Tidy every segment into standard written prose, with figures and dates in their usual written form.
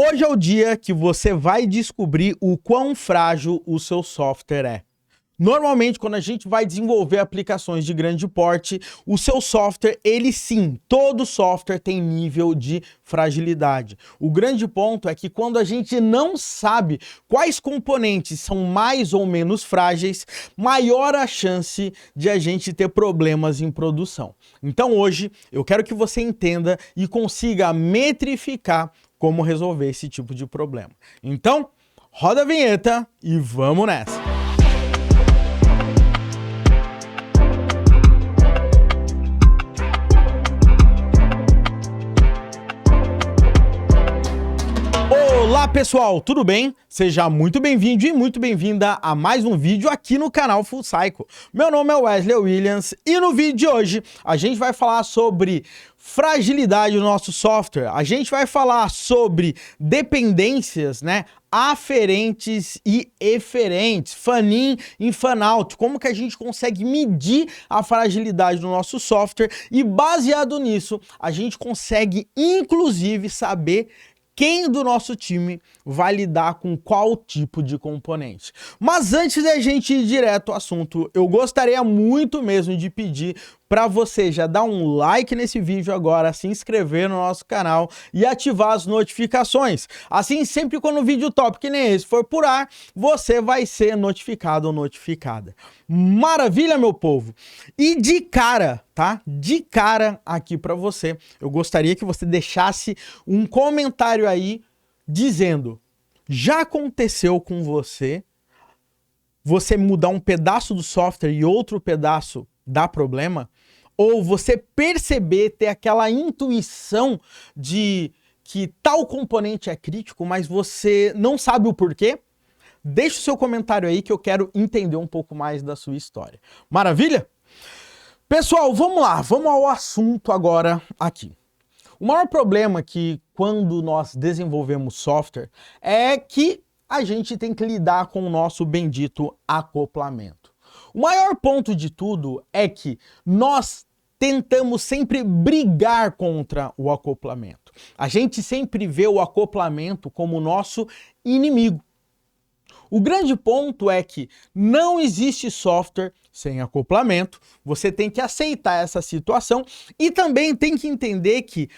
Hoje é o dia que você vai descobrir o quão frágil o seu software é. Normalmente, quando a gente vai desenvolver aplicações de grande porte, o seu software, ele sim, todo software tem nível de fragilidade. O grande ponto é que quando a gente não sabe quais componentes são mais ou menos frágeis, maior a chance de a gente ter problemas em produção. Então hoje, eu quero que você entenda e consiga metrificar como resolver esse tipo de problema. Então, roda a vinheta e vamos nessa! Olá pessoal, tudo bem? Seja muito bem-vindo e muito bem-vinda a mais um vídeo aqui no canal Full Cycle. Meu nome é Wesley Williams e no vídeo de hoje a gente vai falar sobre fragilidade do nosso software, a gente vai falar sobre dependências, aferentes e eferentes, fan-in e fan-out, como que a gente consegue medir a fragilidade do nosso software e baseado nisso a gente consegue inclusive saber quem do nosso time vai lidar com qual tipo de componente. Mas antes da gente ir direto ao assunto, eu gostaria muito mesmo de pedir para você já dar um like nesse vídeo agora, se inscrever no nosso canal e ativar as notificações. Assim, sempre quando um vídeo top que nem esse for por ar, você vai ser notificado ou notificada. Maravilha, meu povo? E de cara, tá? De cara aqui para você, eu gostaria que você deixasse um comentário aí dizendo: já aconteceu com você mudar um pedaço do software e outro pedaço dá problema? Ou você perceber, ter aquela intuição de que tal componente é crítico, mas você não sabe o porquê? Deixa o seu comentário aí que eu quero entender um pouco mais da sua história. Maravilha? Pessoal, vamos lá, vamos ao assunto agora aqui. O maior problema que quando nós desenvolvemos software é que a gente tem que lidar com o nosso bendito acoplamento. O maior ponto de tudo é que nós tentamos sempre brigar contra o acoplamento. A gente sempre vê o acoplamento como nosso inimigo. O grande ponto é que não existe software sem acoplamento, você tem que aceitar essa situação e também tem que entender que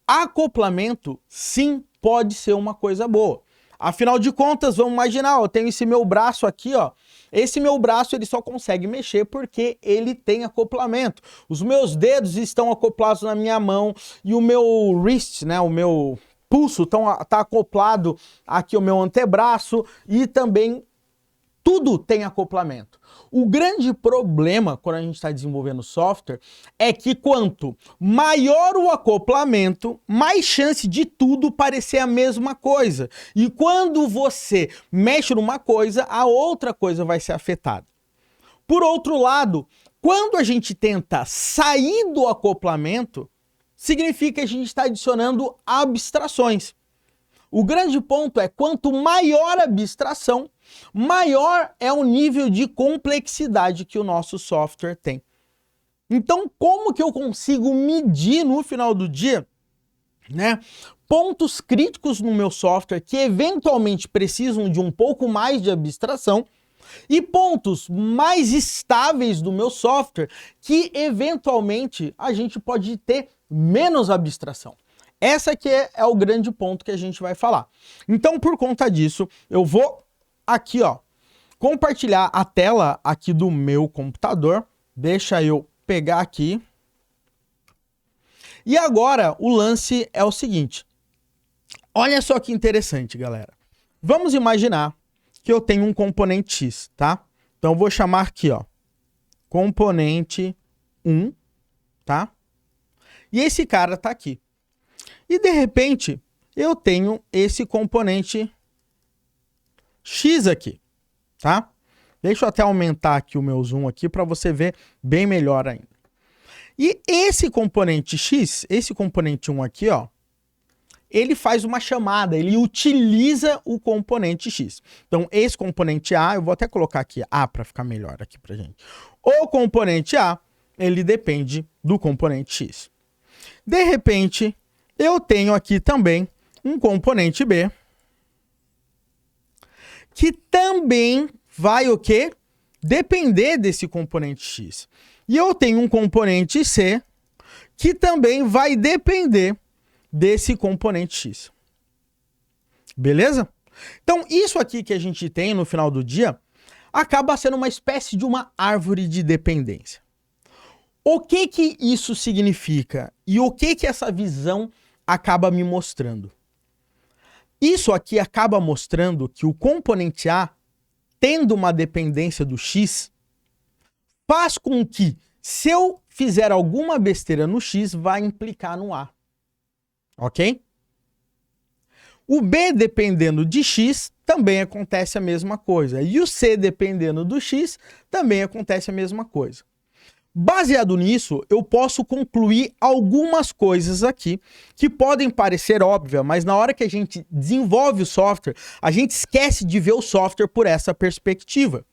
acoplamento sim pode ser uma coisa boa. Afinal de contas, vamos imaginar, eu tenho esse meu braço aqui, ó. Esse meu braço ele só consegue mexer porque ele tem acoplamento. Os meus dedos estão acoplados na minha mão e o meu wrist, o meu pulso tá acoplado aqui ao meu antebraço e também tudo tem acoplamento. O grande problema quando a gente está desenvolvendo software é que quanto maior o acoplamento, mais chance de tudo parecer a mesma coisa. E quando você mexe numa coisa, a outra coisa vai ser afetada. Por outro lado, quando a gente tenta sair do acoplamento, significa que a gente está adicionando abstrações. O grande ponto é quanto maior a abstração, maior é o nível de complexidade que o nosso software tem. Então, como que eu consigo medir no final do dia, pontos críticos no meu software que eventualmente precisam de um pouco mais de abstração e pontos mais estáveis do meu software que eventualmente a gente pode ter menos abstração? Essa aqui é o grande ponto que a gente vai falar. Então, por conta disso, eu vou aqui, compartilhar a tela aqui do meu computador. Deixa eu pegar aqui. E agora, o lance é o seguinte. Olha só que interessante, galera. Vamos imaginar que eu tenho um componente X, tá? Então, eu vou chamar aqui, componente 1, tá? E esse cara tá aqui. E de repente, eu tenho esse componente X aqui, tá? Deixa eu até aumentar aqui o meu zoom aqui para você ver bem melhor ainda. E esse componente X, esse componente 1 aqui, ele faz uma chamada, ele utiliza o componente X. Então, esse componente A, eu vou até colocar aqui A para ficar melhor aqui pra gente. O componente A, ele depende do componente X. De repente, eu tenho aqui também um componente B, que também vai o quê? Depender desse componente X. E eu tenho um componente C, que também vai depender desse componente X. Beleza? Então, isso aqui que a gente tem no final do dia acaba sendo uma espécie de uma árvore de dependência. O que que isso significa? E o que que essa visão acaba me mostrando? Isso aqui acaba mostrando que o componente A, tendo uma dependência do X, faz com que, se eu fizer alguma besteira no X, vai implicar no A. Ok? O B, dependendo de X, também acontece a mesma coisa. E o C, dependendo do X, também acontece a mesma coisa. Baseado nisso, eu posso concluir algumas coisas aqui que podem parecer óbvias, mas na hora que a gente desenvolve o software, a gente esquece de ver o software por essa perspectiva.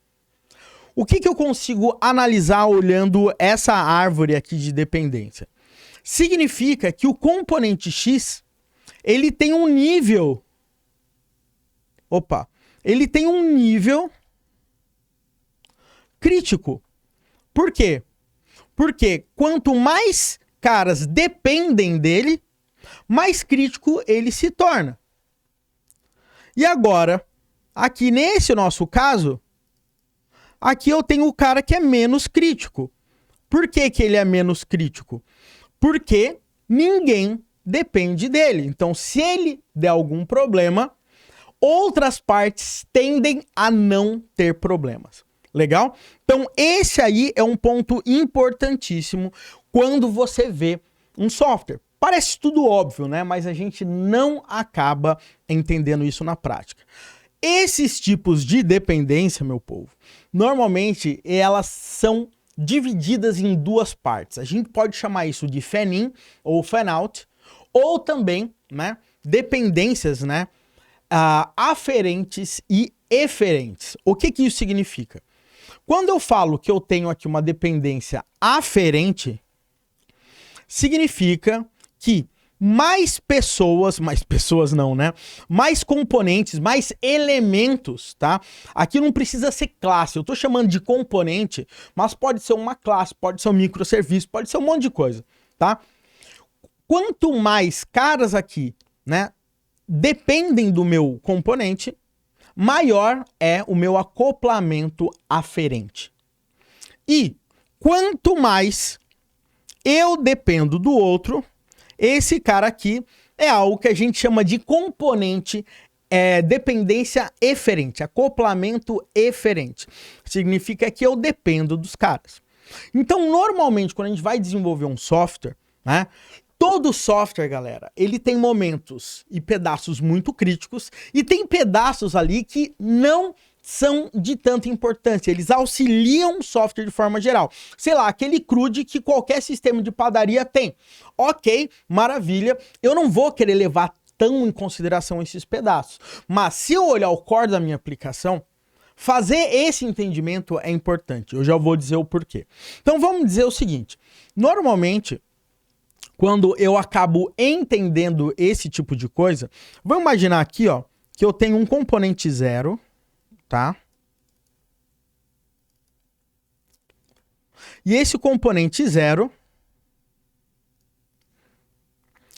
O que que eu consigo analisar olhando essa árvore aqui de dependência? Significa que o componente X, ele tem um nível... ele tem um nível crítico. Por quê? Porque quanto mais caras dependem dele, mais crítico ele se torna. E agora, aqui nesse nosso caso, aqui eu tenho o cara que é menos crítico. Por que que ele é menos crítico? Porque ninguém depende dele. Então, se ele der algum problema, outras partes tendem a não ter problemas. Legal? Então, esse aí é um ponto importantíssimo quando você vê um software. Parece tudo óbvio, né? Mas a gente não acaba entendendo isso na prática. Esses tipos de dependência, meu povo, normalmente elas são divididas em duas partes. A gente pode chamar isso de fan-in ou fan-out, ou também, né, dependências, né, aferentes e eferentes. O que que isso significa? Quando eu falo que eu tenho aqui uma dependência aferente, significa que mais componentes, mais elementos, tá? Aqui não precisa ser classe, eu tô chamando de componente, mas pode ser uma classe, pode ser um microserviço, pode ser um monte de coisa, tá? Quanto mais caras aqui, né, dependem do meu componente, maior é o meu acoplamento aferente. E quanto mais eu dependo do outro, esse cara aqui é algo que a gente chama de componente dependência eferente, acoplamento eferente. Significa que eu dependo dos caras. Então, normalmente, quando a gente vai desenvolver um software, né, todo software, galera, ele tem momentos e pedaços muito críticos e tem pedaços ali que não são de tanta importância. Eles auxiliam o software de forma geral. Sei lá, aquele CRUD que qualquer sistema de padaria tem. Ok, maravilha. Eu não vou querer levar tão em consideração esses pedaços. Mas se eu olhar o core da minha aplicação, fazer esse entendimento é importante. Eu já vou dizer o porquê. Então vamos dizer o seguinte. Normalmente, quando eu acabo entendendo esse tipo de coisa, vamos imaginar aqui, ó, que eu tenho um componente 0, tá? E esse componente 0,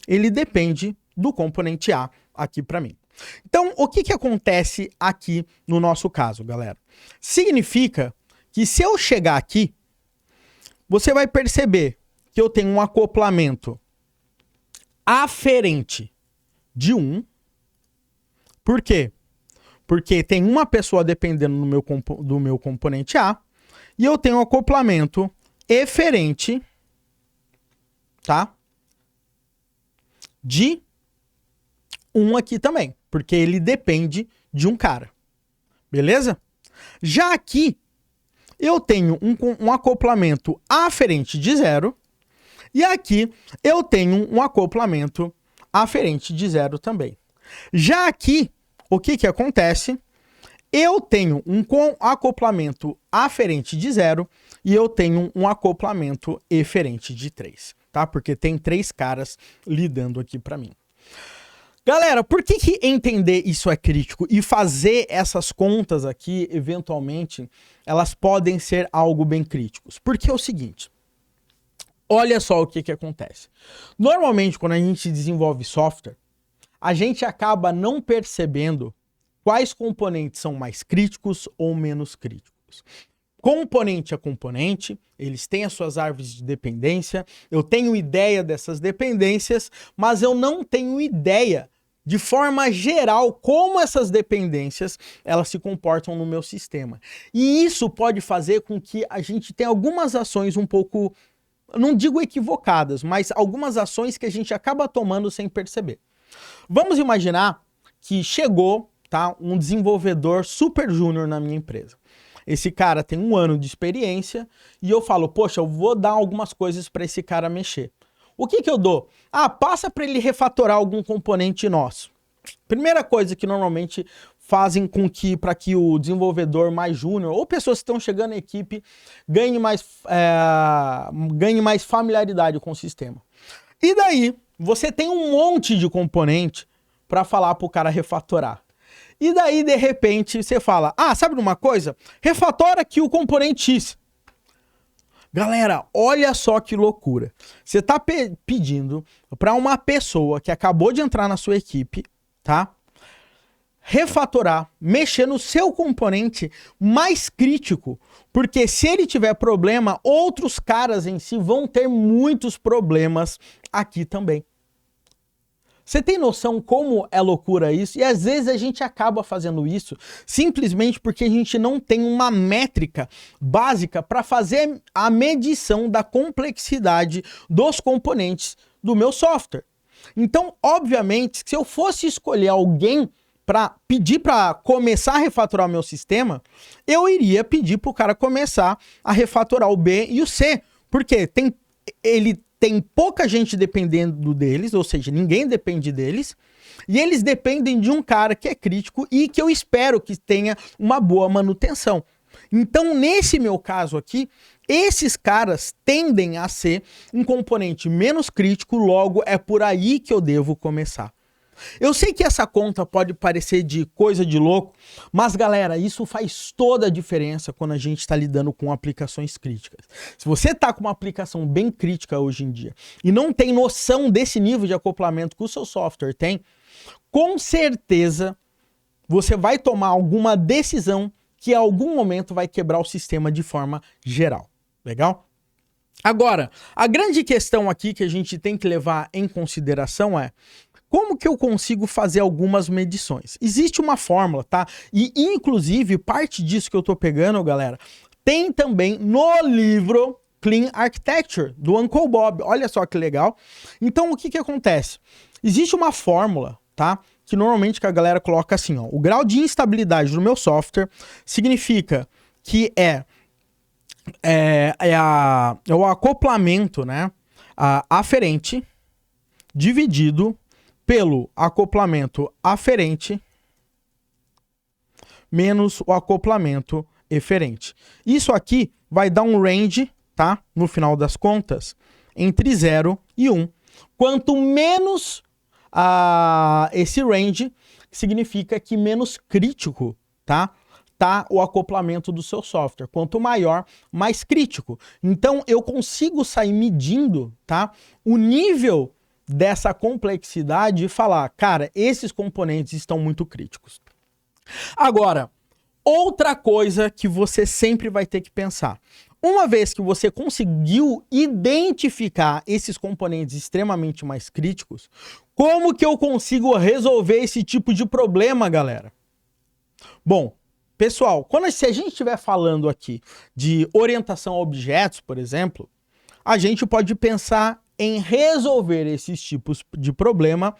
ele depende do componente A aqui para mim. Então, o que que acontece aqui no nosso caso, galera? Significa que se eu chegar aqui, você vai perceber que eu tenho um acoplamento aferente de 1. Por quê? Porque tem uma pessoa dependendo do meu componente A e eu tenho um acoplamento eferente, tá? De 1 aqui também, porque ele depende de um cara. Beleza? Já aqui, eu tenho um acoplamento aferente de 0 e aqui eu tenho um acoplamento aferente de 0 também. Já aqui, o que que acontece? Eu tenho um acoplamento aferente de 0 e eu tenho um acoplamento eferente de 3, tá? Porque tem 3 caras lidando aqui para mim. Galera, por que entender isso é crítico e fazer essas contas aqui, eventualmente, elas podem ser algo bem críticos? Porque é o seguinte, olha só o que acontece. Normalmente, quando a gente desenvolve software, a gente acaba não percebendo quais componentes são mais críticos ou menos críticos. Componente a componente, eles têm as suas árvores de dependência, eu tenho ideia dessas dependências, mas eu não tenho ideia, de forma geral, como essas dependências elas se comportam no meu sistema. E isso pode fazer com que a gente tenha algumas ações um pouco, não digo equivocadas, mas algumas ações que a gente acaba tomando sem perceber. Vamos imaginar que chegou, tá, um desenvolvedor super júnior na minha empresa. Esse cara tem 1 ano de experiência e eu falo, poxa, eu vou dar algumas coisas para esse cara mexer. O que eu dou? Ah, passa para ele refatorar algum componente nosso. Primeira coisa que normalmente fazem com que, para que o desenvolvedor mais júnior ou pessoas que estão chegando na equipe ganhe mais familiaridade com o sistema. E daí, você tem um monte de componente para falar para o cara refatorar. E daí, de repente, você fala, ah, sabe de uma coisa? Refatora aqui o componente X. Galera, olha só que loucura. Você está pedindo para uma pessoa que acabou de entrar na sua equipe, tá? Refatorar, mexer no seu componente mais crítico, porque se ele tiver problema, outros caras em si vão ter muitos problemas aqui também. Você tem noção como é loucura isso? E às vezes a gente acaba fazendo isso simplesmente porque a gente não tem uma métrica básica para fazer a medição da complexidade dos componentes do meu software. Então, obviamente, se eu fosse escolher alguém para pedir para começar a refatorar o meu sistema, eu iria pedir para o cara começar a refatorar o B e o C, porque ele tem pouca gente dependendo deles, ou seja, ninguém depende deles, e eles dependem de um cara que é crítico e que eu espero que tenha uma boa manutenção. Então, nesse meu caso aqui, esses caras tendem a ser um componente menos crítico, logo é por aí que eu devo começar. Eu sei que essa conta pode parecer de coisa de louco, mas galera, isso faz toda a diferença quando a gente está lidando com aplicações críticas. Se você está com uma aplicação bem crítica hoje em dia e não tem noção desse nível de acoplamento que o seu software tem, com certeza você vai tomar alguma decisão que em algum momento vai quebrar o sistema de forma geral. Legal? Agora, a grande questão aqui que a gente tem que levar em consideração é: como que eu consigo fazer algumas medições? Existe uma fórmula, tá? E, inclusive, parte disso que eu tô pegando, galera, tem também no livro Clean Architecture, do Uncle Bob. Olha só que legal. Então, o que acontece? Existe uma fórmula, tá? Que normalmente que a galera coloca assim, ó. O grau de instabilidade do meu software significa que é o acoplamento, né? Aferente dividido pelo acoplamento aferente menos o acoplamento eferente. Isso aqui vai dar um range, tá? No final das contas, entre 0 e 1. Quanto menos esse range, significa que menos crítico, tá o acoplamento do seu software. Quanto maior, mais crítico. Então, eu consigo sair medindo, tá, o nível dessa complexidade e falar, cara, esses componentes estão muito críticos. Agora, outra coisa que você sempre vai ter que pensar. Uma vez que você conseguiu identificar esses componentes extremamente mais críticos, como que eu consigo resolver esse tipo de problema, galera? Bom, pessoal, se a gente estiver falando aqui de orientação a objetos, por exemplo, a gente pode pensar em resolver esses tipos de problema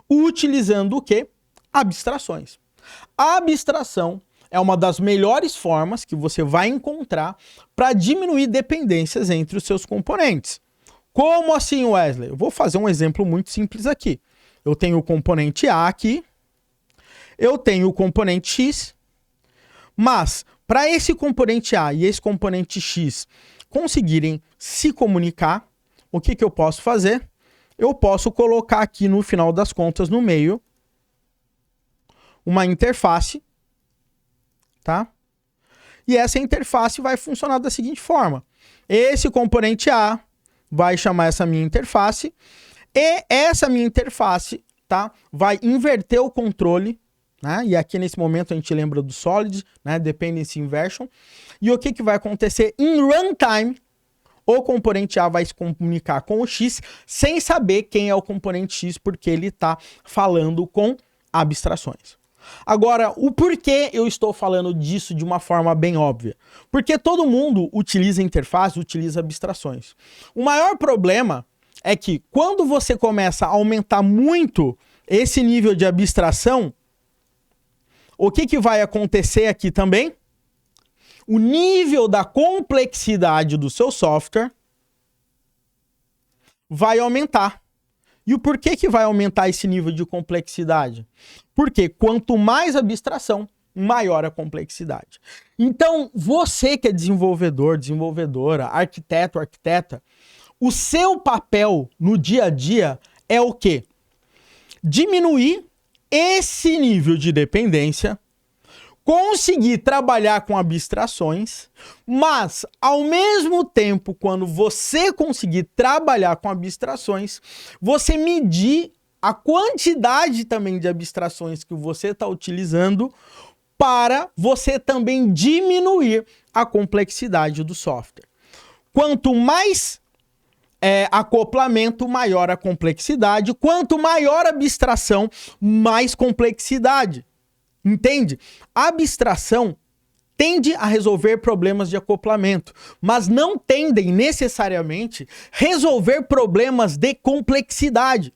utilizando o quê? Abstrações. A abstração é uma das melhores formas que você vai encontrar para diminuir dependências entre os seus componentes. Como assim, Wesley? Eu vou fazer um exemplo muito simples aqui. Eu tenho o componente A aqui, eu tenho o componente X, mas para esse componente A e esse componente X conseguirem se comunicar, o que eu posso fazer? Eu posso colocar aqui no final das contas, no meio, uma interface, tá? E essa interface vai funcionar da seguinte forma. Esse componente A vai chamar essa minha interface e essa minha interface, tá, vai inverter o controle, né? E aqui nesse momento a gente lembra do Solid, né? Dependency Inversion. E o que que vai acontecer? Em runtime, o componente A vai se comunicar com o X sem saber quem é o componente X, porque ele está falando com abstrações. Agora, o porquê eu estou falando disso de uma forma bem óbvia? Porque todo mundo utiliza interface, utiliza abstrações. O maior problema é que quando você começa a aumentar muito esse nível de abstração, o que que vai acontecer aqui também? O nível da complexidade do seu software vai aumentar. E o porquê que vai aumentar esse nível de complexidade? Porque quanto mais abstração, maior a complexidade. Então, você que é desenvolvedor, desenvolvedora, arquiteto, arquiteta, o seu papel no dia a dia é o quê? Diminuir esse nível de dependência, conseguir trabalhar com abstrações, mas ao mesmo tempo, quando você conseguir trabalhar com abstrações, você medir a quantidade também de abstrações que você está utilizando para você também diminuir a complexidade do software. Quanto mais acoplamento, maior a complexidade. Quanto maior a abstração, mais complexidade. Entende? A abstração tende a resolver problemas de acoplamento, mas não tendem necessariamente resolver problemas de complexidade.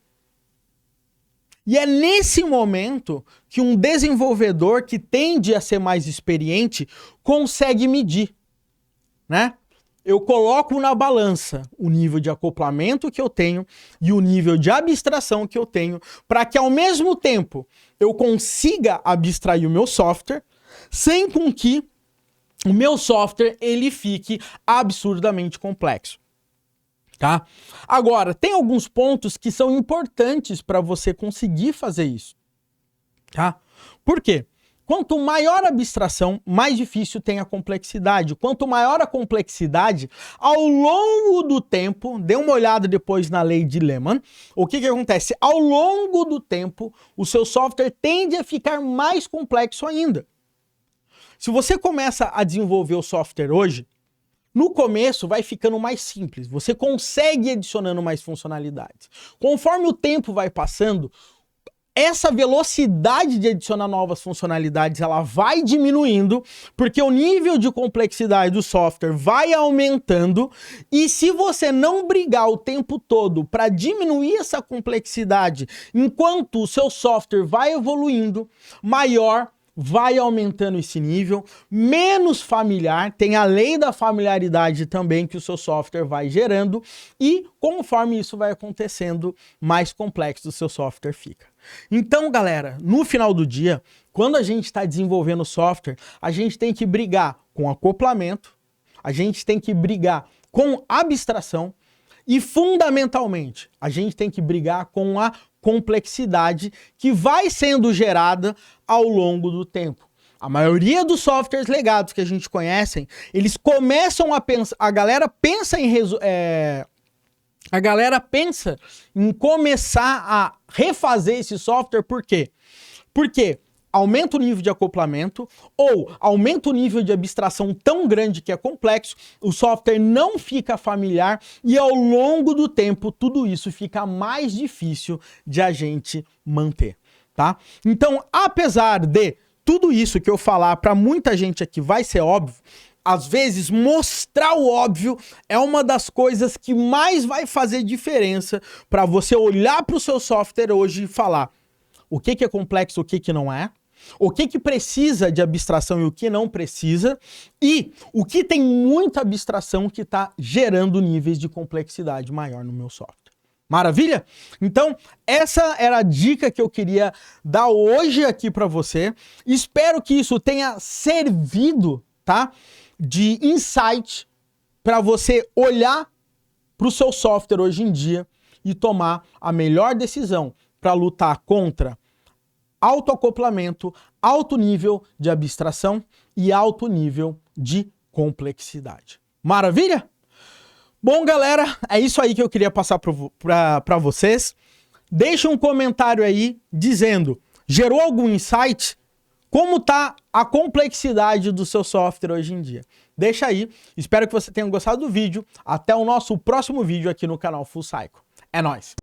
E é nesse momento que um desenvolvedor que tende a ser mais experiente consegue medir, né? Eu coloco na balança o nível de acoplamento que eu tenho e o nível de abstração que eu tenho, para que ao mesmo tempo eu consiga abstrair o meu software, sem com que o meu software ele fique absurdamente complexo. Tá? Agora, tem alguns pontos que são importantes para você conseguir fazer isso. Tá? Por quê? Quanto maior a abstração, mais difícil tem a complexidade. Quanto maior a complexidade, ao longo do tempo, dê uma olhada depois na lei de Lehman, o que acontece? Ao longo do tempo, o seu software tende a ficar mais complexo ainda. Se você começa a desenvolver o software hoje, no começo vai ficando mais simples, você consegue ir adicionando mais funcionalidades. Conforme o tempo vai passando, essa velocidade de adicionar novas funcionalidades, ela vai diminuindo, porque o nível de complexidade do software vai aumentando, e se você não brigar o tempo todo para diminuir essa complexidade, enquanto o seu software vai evoluindo, maior vai aumentando esse nível, menos familiar, tem a lei da familiaridade também que o seu software vai gerando, e conforme isso vai acontecendo, mais complexo o seu software fica. Então, galera, no final do dia, quando a gente está desenvolvendo software, a gente tem que brigar com acoplamento, a gente tem que brigar com abstração e, fundamentalmente, a gente tem que brigar com a complexidade que vai sendo gerada ao longo do tempo. A maioria dos softwares legados que a gente conhece, eles começam a pensar, a galera pensa em começar a refazer esse software, por quê? Porque aumenta o nível de acoplamento ou aumenta o nível de abstração tão grande que é complexo, o software não fica familiar e ao longo do tempo tudo isso fica mais difícil de a gente manter, tá? Então, apesar de tudo isso que eu falar para muita gente aqui vai ser óbvio, às vezes mostrar o óbvio é uma das coisas que mais vai fazer diferença para você olhar para o seu software hoje e falar o que é complexo, o que não é, o que precisa de abstração e o que não precisa, e o que tem muita abstração que está gerando níveis de complexidade maior no meu software. Maravilha? Então, essa era a dica que eu queria dar hoje aqui para você. Espero que isso tenha servido, tá? De insight para você olhar para o seu software hoje em dia e tomar a melhor decisão para lutar contra alto acoplamento, alto nível de abstração e alto nível de complexidade. Maravilha? Bom, galera, é isso aí que eu queria passar para vocês. Deixa um comentário aí dizendo, gerou algum insight? Como tá a complexidade do seu software hoje em dia? Deixa aí. Espero que você tenha gostado do vídeo. Até o nosso próximo vídeo aqui no canal Full Cycle. É nóis!